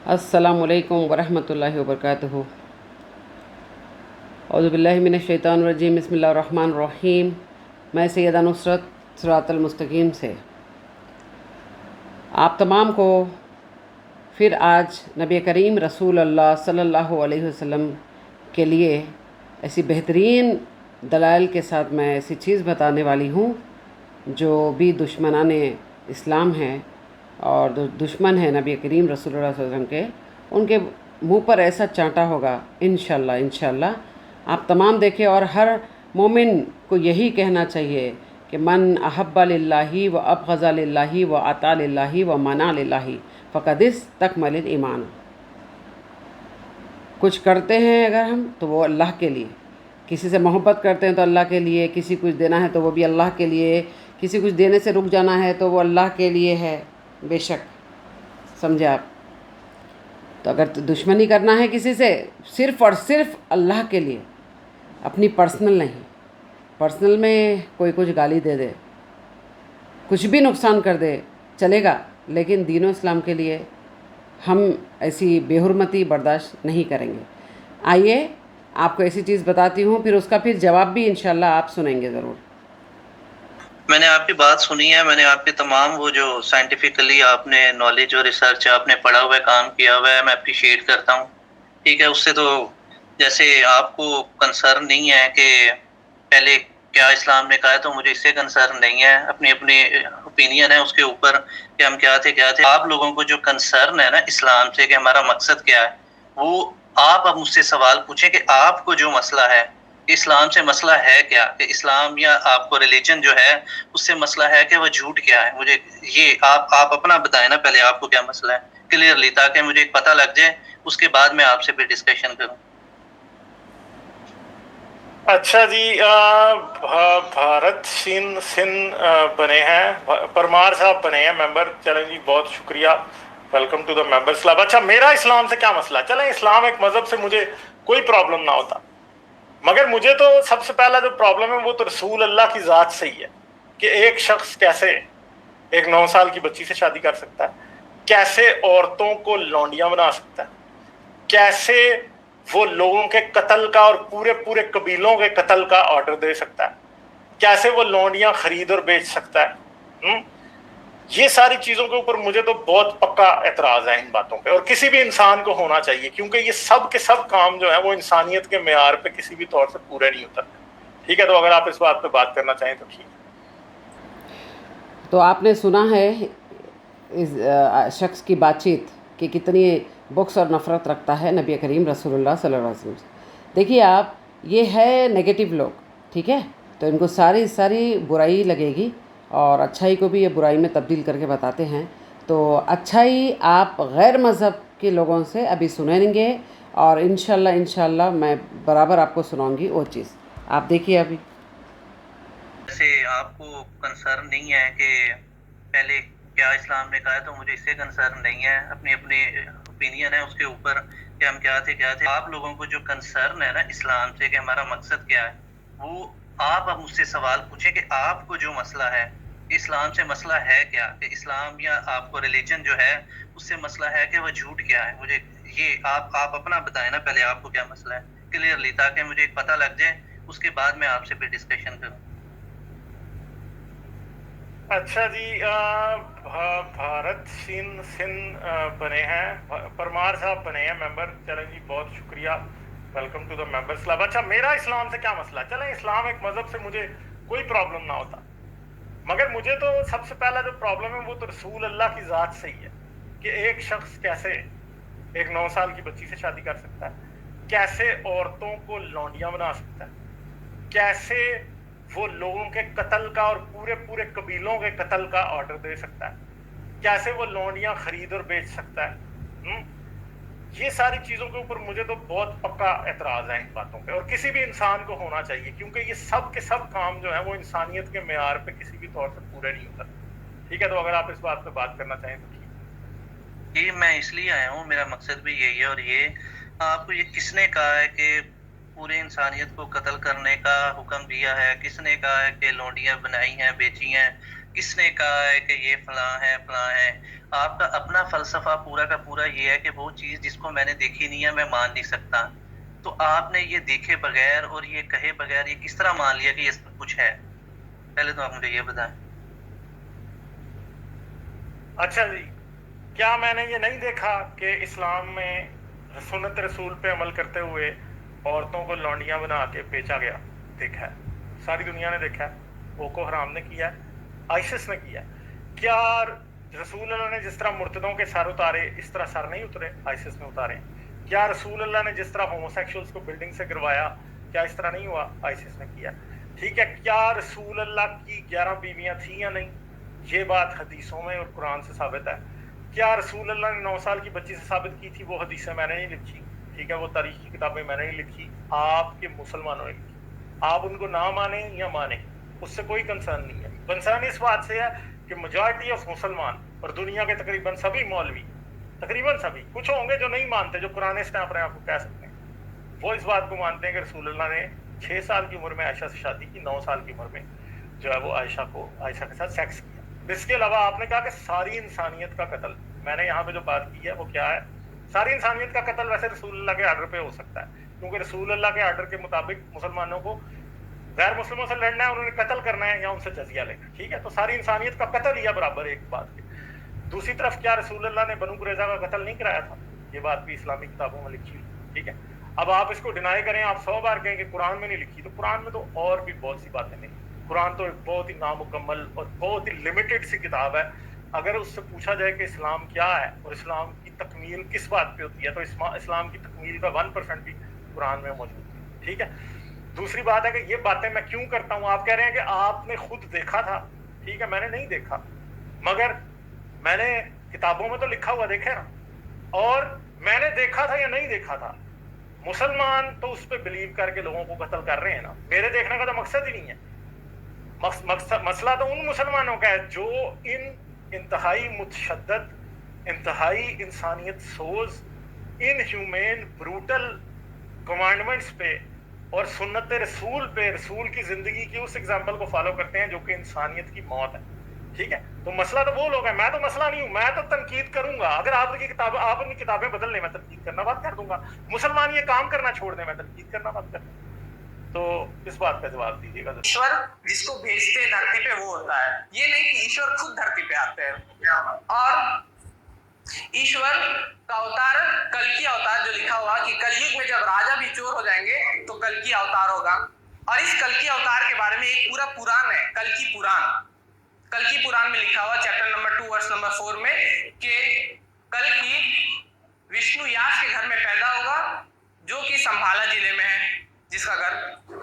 अस्सलामुअलैकुम वरहमतुल्लाहि वबरकातुहू। औज़ुबिल्लाहि मिनश्शैतानिर्रजीम, बिस्मिल्लाहिर्रहमानिर्रहीम। मैं सैयदा नुसरत सिरातल मुस्तकीम से आप तमाम को फिर आज नबी करीम रसूल अल्लाह सल्लल्लाहु अलैहि वसल्लम के लिए ऐसी बेहतरीन दलाइल के साथ मैं ऐसी चीज़ बताने वाली हूँ जो भी दुश्मनान इस्लाम है और दुश्मन है नबी करीम रसूलुल्लाह सल्लल्लाहु अलैहि वसल्लम के, उनके मुंह पर ऐसा चांटा होगा इंशाअल्लाह इंशाअल्लाह। आप तमाम देखें और हर मोमिन को यही कहना चाहिए कि मन अहब्बा लिल्लाहि व अबग़ज़ा लिल्लाहि व अता लिल्लाहि व मना लिल्लाहि फ़क़द इस्तकमल ईमान। कुछ करते हैं अगर हम तो वो अल्लाह के लिए, किसी से मोहब्बत करते हैं तो अल्लाह के लिए, किसी कुछ देना है तो वो भी अल्लाह के लिए, किसी कुछ देने से रुक जाना है तो वो अल्लाह के लिए है। बेशक समझे आप। तो अगर तो दुश्मनी करना है किसी से सिर्फ़ और सिर्फ अल्लाह के लिए, अपनी पर्सनल नहीं। पर्सनल में कोई कुछ गाली दे दे, कुछ भी नुकसान कर दे चलेगा, लेकिन दीन इस्लाम के लिए हम ऐसी बेहुरमती बर्दाश्त नहीं करेंगे। आइए आपको ऐसी चीज़ बताती हूँ, फिर उसका फिर जवाब भी इंशाल्लाह आप सुनेंगे ज़रूर। मैंने आपकी बात सुनी है, मैंने आपके तमाम वो जो साइंटिफिकली आपने नॉलेज और रिसर्च आपने पढ़ा हुआ है, काम किया हुआ है, मैं अप्रिशिएट करता हूँ। ठीक है, उससे तो जैसे आपको कंसर्न नहीं है कि पहले क्या इस्लाम ने कहा है, तो मुझे इससे कंसर्न नहीं है। अपनी-अपनी ओपिनियन है उसके ऊपर कि हम क्या थे। आप लोगों को जो कंसर्न है ना इस्लाम से कि हमारा मकसद क्या है, वो आप अब मुझसे सवाल पूछें कि आपको जो मसला है, इस्लाम से मसला है क्या? कि इस्लाम या आपको रिलीजन जो है, उससे मसला है कि वो झूठ क्या है? मुझे ये आप अपना बताएँ ना पहले आपको क्या मसला है? क्लियरली, ताकि मुझे पता लग जाए, उसके बाद मैं आपसे फिर डिस्कशन करूँ। अच्छा जी, भारत सिंह बने हैं, परमार साहब बने हैं मेंबर। चलें जी, बहुत शुक्रिया, welcome to the members club. अच्छा, मेरा इस्लाम से क्या मसला? चलें, इस्लाम एक मजहब से मुझे कोई प्रॉब्लम ना होता, मगर मुझे तो सबसे पहला जो प्रॉब्लम है वो तो रसूल अल्लाह की ज़ात से ही है कि एक शख्स कैसे एक 9 साल की बच्ची से शादी कर सकता है, कैसे औरतों को लौंडियां बना सकता है, कैसे वो लोगों के कत्ल का और पूरे पूरे कबीलों के कत्ल का ऑर्डर दे सकता है, कैसे वो लौंडियां खरीद और बेच सकता है। ये सारी चीजों के ऊपर मुझे तो बहुत पक्का एतराज है इन बातों पे, और किसी भी इंसान को होना चाहिए, क्योंकि ये सब के सब काम जो है वो इंसानियत के मेयार पे किसी भी तौर से पूरे नहीं उतरते। ठीक है, तो अगर आप इस बात पे बात करना चाहें तो ठीक है। तो आपने सुना है इस शख्स की बातचीत कि कितनी बुक्स और नफ़रत रखता है नबी करीम रसूलुल्लाह सल्लल्लाहु अलैहि वसल्लम से। देखिए आप, ये है नेगेटिव लोग, ठीक है, तो इनको सारी सारी बुराई लगेगी और अच्छाई को भी ये बुराई में तब्दील करके बताते हैं। तो अच्छाई आप गैर मज़हब के लोगों से अभी सुनेंगे और इंशाल्लाह इंशाल्लाह मैं बराबर आपको सुनाऊंगी वो चीज़। आप देखिए अभी। जैसे आपको कंसर्न नहीं है कि पहले क्या इस्लाम ने कहा है, तो मुझे इससे कंसर्न नहीं है। अपनी-अपनी ओपिनियन है उसके ऊपर कि हम क्या थे। आप लोगों को जो कंसर्न है ना इस्लाम से कि हमारा मकसद क्या है, वो आप अब मुझसे सवाल पूछें कि आपको जो मसला है, इस्लाम से मसला है क्या? कि इस्लाम या आपको रिलीजन जो है, उससे मसला है कि वो झूठ क्या है? मुझे ये आप अपना बताएँ ना पहले आपको क्या मसला है? क्लियरली, ताकि मुझे पता लग जाए, उसके बाद मैं आपसे फिर डिस्कशन करूँ। अच्छा जी, भारत सिंह बने हैं, परमार साहब बने हैं मेंबर। चलें जी, बहुत शुक्रिया, welcome to the members club. अच्छा, मेरा इस्लाम से क्या मसला? चलें, इस्लाम एक मजहब से मुझे कोई प्रॉब्लम ना होता, मगर मुझे तो सबसे पहला जो प्रॉब्लम है वो तो रसूल अल्लाह की ज़ात से ही है कि एक शख्स कैसे एक 9 साल की बच्ची से शादी कर सकता है, कैसे औरतों को लौंडियां बना सकता है, कैसे वो लोगों के कत्ल का और पूरे पूरे कबीलों के कत्ल का ऑर्डर दे सकता है, कैसे वो लौंडियां खरीद और बेच सकता है। ये सारी चीजों के ऊपर मुझे तो बहुत पक्का एतराज है इन बातों पे, और किसी भी इंसान को होना चाहिए, क्योंकि ये सब के सब काम जो है वो इंसानियत के मेयार पे किसी भी तौर से पूरे नहीं उतरते। ठीक है, तो अगर आप इस बात पे बात करना चाहें तो ठीक है। ये मैं इसलिए आया हूँ, मेरा मकसद भी यही है। और ये आपको ये किसने कहा है कि पूरे इंसानियत को कत्ल करने का हुक्म दिया है? किसने कहा है कि लौंडियां बनाई हैं, बेची हैं? किसने कहा है कि ये फलां है। आपका अपना फलसफा पूरा का पूरा ये है कि वो चीज जिसको मैंने देखी नहीं है मैं मान नहीं सकता। तो आपने ये देखे बगैर और ये कहे बगैर ये किस तरह मान लिया कि ये सब कुछ है? पहले तो आप मुझे ये बताएं। अच्छा जी, क्या मैंने ये नहीं देखा कि इस्लाम में सुन्नत रसूल पे अमल करते हुए औरतों को लौंडियां बना के बेचा गया? देखा है, सारी दुनिया ने देखा है। बोको हराम ने किया है, आइसिस ने किया है। क्या रसूल अल्लाह ने जिस तरह मुर्तदों के सर उतारे, इस तरह सर नहीं उतरे, आइसिस ने उतारे? क्या रसूल अल्लाह ने जिस तरह होमोसेक्सुअल्स को बिल्डिंग से गिरवाया, क्या इस तरह नहीं हुआ? आइसिस ने किया। ठीक है, क्या रसूल अल्लाह की 11 बीवियां थी या नहीं? ये बात हदीसों में और कुरान से साबित है। क्या रसूल अल्लाह ने 9 साल की बच्ची से साबित की थी? वो हदीसें मैंने नहीं लिखी, ठीक है, वो तारीख की किताबें मैंने नहीं लिखी, आपके मुसलमानों ने लिखी। आप उनको ना माने या माने, उससे कोई कंसर्न नहीं है। कंसर्न इस बात से है कि मेजॉरिटी ऑफ मुसलमान और दुनिया के तकरीबन सभी मौलवी, तकरीबन सभी, कुछ होंगे जो नहीं मानते, जो पुराने स्टैंप रहे आपको कह सकते हैं, वो इस बात को मानते हैं कि रसूल अल्लाह ने 6 साल की उम्र में आयशा से शादी की, 9 साल की उम्र में जो है वो आयशा के साथ सेक्स किया। इसके अलावा आपने कहा कि सारी इंसानियत का कत्ल, मैंने यहाँ पे जो बात की है वो क्या है? सारी इंसानियत का कत्ल वैसे रसूल अल्लाह के आर्डर पे हो सकता है, क्योंकि रसूल अल्लाह के आर्डर के मुताबिक मुसलमानों को गैर मुस्लिमों से लड़ना है, उन्होंने कत्ल करना है या उनसे जजिया लेना, ठीक है? तो सारी इंसानियत का कत्ल ही है बराबर एक बात के। दूसरी तरफ क्या रसूल अल्लाह ने बनु कुरैज़ा का कत्ल नहीं कराया था? ये बात भी इस्लामी किताबों में लिखी हुई, ठीक है? अब आप इसको डिनाई करें, आप 100 बार कहें कि कुरान में नहीं लिखी, तो कुरान में तो और भी बहुत सी बातें नहीं। कुरान तो एक बहुत ही नामुकम्मल और बहुत ही लिमिटेड सी किताब है। अगर उससे पूछा जाए कि इस्लाम क्या है और इस्लाम की तकमील किस बात पे होती है, तो इस्लाम की तकमील का 1% भी कुरान में मौजूद है, ठीक है? दूसरी बात है कि ये बातें मैं क्यों करता हूँ? आप कह रहे हैं कि आपने खुद देखा था, ठीक है, मैंने नहीं देखा, मगर मैंने किताबों में तो लिखा हुआ देखे ना, और मैंने देखा था या नहीं देखा था, मुसलमान तो उस पर बिलीव करके लोगों को कत्ल कर रहे हैं ना। मेरे देखने का तो मकसद ही नहीं है। मसला तो उन मुसलमानों का है जो इन इंतहाई मुतशद्दद, इंतहाई इंसानियत सोज, इनह्यूमेन ब्रूटल कमांडमेंट्स पे और सुन्नत रसूल पे, रसूल की जिंदगी की उस एग्जाम्पल को फॉलो करते हैं जो कि इंसानियत की मौत है, ठीक है? तो मसला तो वो लोग हैं, मैं तो मसला नहीं हूं। मैं तो तनकीद करूंगा, अगर आपकी किताबें बदल लें मैं तनकीद करना बंद कर दूंगा। मुसलमान ये काम करना छोड़ दें, मैं तनकीद करना बंद कर दूंगा। तो इस बात का जवाब दीजिएगा। ईश्वर जिसको भेजते हैं धरती पे वो होता है, ये नहीं कि ईश्वर खुद धरती पे आते हैं। और ईश्वर का अवतार, कल्कि अवतार जो लिखा हुआ कि कलयुग में जब राजा भी चोर हो जाएंगे तो कल्कि अवतार होगा। और इस कल्कि अवतार के बारे में एक पूरा पुराण है, कल्कि पुराण। कल्कि पुराण में लिखा हुआ चैप्टर नंबर 2 वर्स नंबर 4 में कि कल्कि विष्णु यास के घर में पैदा होगा जो कि संभाला जिले में है जिसका घर।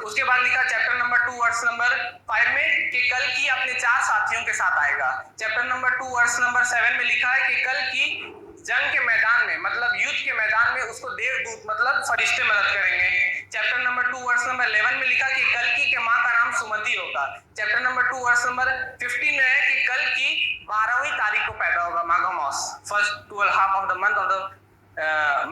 उसके बाद लिखा चैप्टर नंबर 2 वर्स नंबर 5 में कि कल्कि अपने 4 साथियों के साथ आएगा। चैप्टर नंबर 2 वर्स नंबर 7 में लिखा है कि कल्कि जंग के मैदान में, मतलब युद्ध के मैदान में उसको देवदूत मतलब फरिश्ते मदद करेंगे। चैप्टर नंबर 2 वर्स नंबर 11 में लिखा कि कल्कि के मां का नाम सुमति होगा। चैप्टर नंबर 2 वर्स नंबर 15 में है कि कल्कि 12वीं तारीख को पैदा होगा, माघ मास, first 12 half of the month of the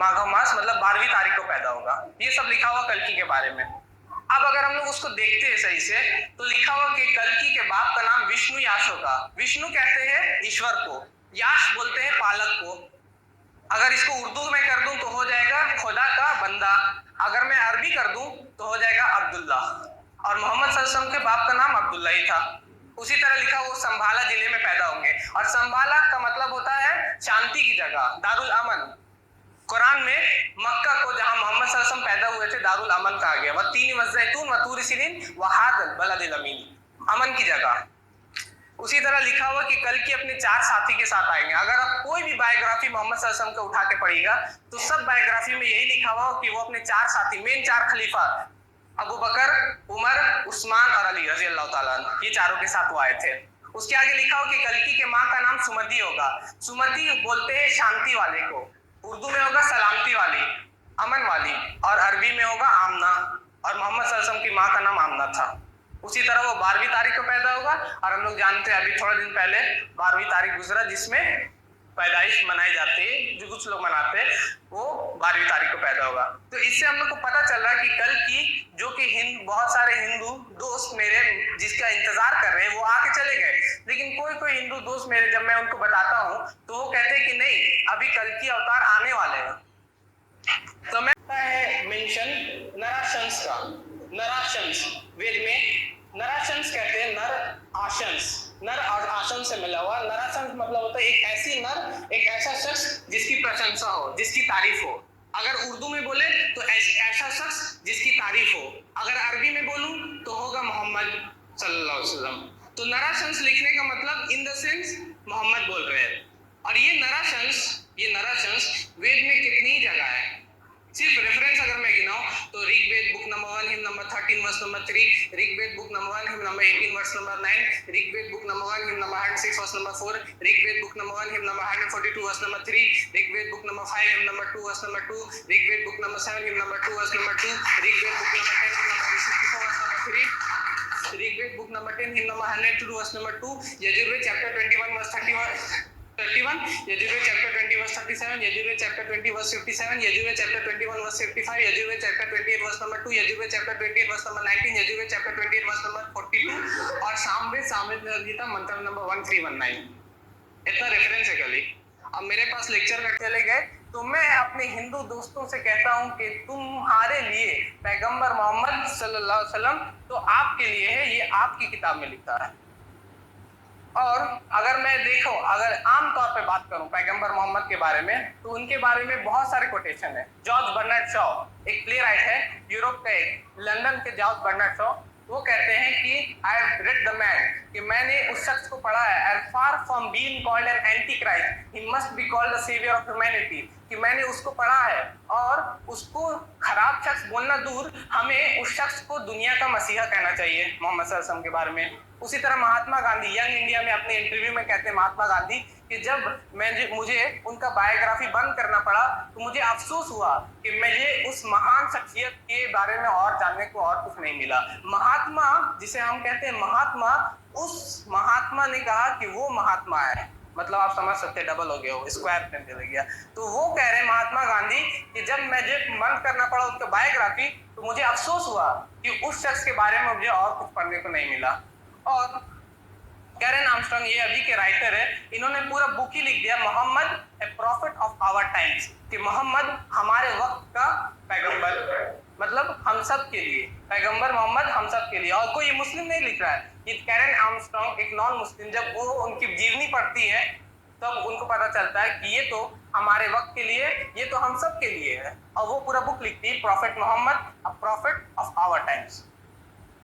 Magh मास, मतलब 12वीं तारीख को पैदा होगा। ये सब लिखा हुआ कल्कि के बारे में। अब अगर हम लोग उसको देखते हैं सही से तो लिखा हुआ कि कल्कि के बाप का नाम विष्णु यास होगा। विष्णु कहते हैं ईश्वर को, यास बोलते हैं पालक को। अगर इसको उर्दू में कर दूं तो हो जाएगा खुदा का बंदा, अगर मैं अरबी कर दूं तो हो जाएगा अब्दुल्ला। और मोहम्मद सल्लल्लाहु अलैहि वसल्लम के बाप का नाम अब्दुल्ला ही था। उसी तरह लिखा वो संभाला जिले में पैदा होंगे, और संभाला का मतलब होता है शांति की जगह, दारुल अमन। कुरान में मक्का को जहां मोहम्मद सल्लल्लाहु अलैहि वसल्लम पैदा हुए थे दारुल अमन कहा गया। वतीन वज़ैतून वतूर सिनीन वहादल बलदिल अमीन, अमन की जगह। उसी तरह लिखा हुआ कि कल्कि अपने 4 साथी के साथ आएंगे। अगर आप कोई भी बायोग्राफी मोहम्मद सल्लल्लाहु अलैहि वसल्लम को उठा के पढ़िएगा तो सब बायोग्राफी में यही लिखा हुआ कि वो अपने 4 साथी, मेन 4 खलीफा अबू बकर, उमर, उस्मान और अली रजी अल्लाह ताला, ये चारों के साथ वो आए थे। उसके आगे लिखा हो कि कल्कि के माँ का नाम सुमति होगा। सुमति बोलते हैं शांति वाले को, उर्दू में होगा सलामती वाली, अमन वाली, और अरबी में होगा आमना। और मोहम्मद सल्लल्लाहु अलैहि वसल्लम की माँ का नाम आमना था। उसी तरह वो 12वीं तारीख को पैदा होगा। और हम लोग जानते हैं अभी थोड़े दिन पहले 12वीं तारीख गुजरा जिसमें पैदाइश मनाई जाती है, जो कुछ लोग मनाते हैं, वो 12वीं तारीख को पैदा होगा। तो इससे हम लोग को पता चल रहा है कि कल की जो कि बहुत सारे हिंदू दोस्त मेरे जिसका इंतजार कर रहे हैं वो आके चले गए, लेकिन कोई हिंदू दोस्त मेरे जब मैं उनको बताता हूँ तो वो कहते हैं कि नहीं, अभी कल की अवतार आने वाले हैं। तो मैं है मेंशन नराशंस का। नराशंस वेद में नराशंस कहते हैं नर आशंस, नर और आशंस से मिला हुआ। नराशंस मतलब होता है एक ऐसी नर, एक ऐसा शख्स जिसकी प्रशंसा हो, जिसकी तारीफ हो। अगर उर्दू में बोले तो ऐसा शख्स जिसकी तारीफ हो, अगर अरबी में बोलूं तो होगा मोहम्मद सल्लल्लाहु अलैहि वसल्लम। तो नराशंस लिखने का मतलब इन द सेंस मोहम्मद बोल रहे हैं। और ये नराशंस वेद में कितनी जगह है, सिर्फ रेफरेंस अगर मैं गिनाऊं तो Rigveda book number 1 hymn number 13 verse number 3, Rigveda book number 1 hymn number 18 verse number 9, Rigveda book number 1 hymn number 106 verse number 4, Rigveda book number 1 hymn number 142 verse number 3, Rigveda book number 5 hymn number 2 verse number 2, Rigveda book number 7 hymn number 2 verse number 2, Rigveda book number 10 hymn number 64 verse number 3, Rigveda book number 10 hymn number 102 verse number 2, Yajurveda chapter 21 verse 31, Yajurveda chapter 20 verse 37, Yajurveda chapter 20 verse 57, Yajurveda chapter 21 verse 55, Yajurveda chapter 28 verse number 2, Yajurveda chapter 28 verse number 19, Yajurveda chapter 28 verse number 42 और सामवेद गीता मंत्र number 1319। इतना reference है कल ही। अब मेरे पास lecture में चले गए तो मैं अपने हिंदू दोस्तों से कहता हूं कि तुम्हारे लिए पैगंबर मोहम्मद सल्लल्लाहु अलैहि वसल्लम तो आपके लिए है, ये आपकी किताब में लिखा है। और अगर मैं अगर आम तौर पे बात करूं पैगंबर मोहम्मद के बारे में तो उनके बारे में बहुत सारे कोटेशन है। जॉर्ज बर्नार्ड शॉ एक प्ले राइट है, यूरोप का एक, लंदन के जॉर्ज बर्नार्ड शॉ, वो कहते हैं कि I have read the man, कि मैंने उस शख्स को पढ़ा है, and far from being called an antichrist he must be called the saviour of humanity, कि मैंने उसको पढ़ा है और उसको खराब शख्स बोलना दूर, हमें उस शख्स को दुनिया का मसीहा कहना चाहिए मोहम्मद सल्लल्लाहु अलैहि वसल्लम के बारे में। उसी तरह महात्मा गांधी यंग इंडिया में अपने इंटरव्यू में कहते हैं महात्मा गांधी कि जब मुझे उनका बायोग्राफी बंद करना पड़ा तो मुझे अफसोस हुआ कि मुझे उस महान शख्सियत के बारे में और जानने को और कुछ नहीं मिला। महात्मा जिसे हम कहते हैं महात्मा, उस महात्मा ने कहा कि वो महात्मा है, मतलब आप समझ सकते हैं, डबल हो गया, वो स्क्वायर में चले गया। तो वो कह रहे हैं महात्मा गांधी कि जब मुझे बंद करना पड़ा उसका बायोग्राफी तो मुझे अफसोस हुआ कि उस शख्स के बारे में मुझे और कुछ पढ़ने को नहीं मिला। और कैरन आर्मस्ट्रांग ये अभी के राइटर है, इन्होंने पूरा बुक ही लिख दिया मोहम्मद ए प्रॉफिट ऑफ आवर टाइम्स, कि मोहम्मद हमारे वक्त का पैगंबर, मतलब हम सब के लिए पैगंबर मोहम्मद हम सब के लिए। और कोई मुस्लिम नहीं लिख रहा है, ये कैरन आर्मस्ट्रांग एक नॉन मुस्लिम, जब वो उनकी जीवनी पढ़ती है तब उनको पता चलता है कि ये तो हमारे वक्त के लिए, ये तो हम सब के लिए है, और वो पूरा बुक लिखती है prophet Muhammad a prophet of our times.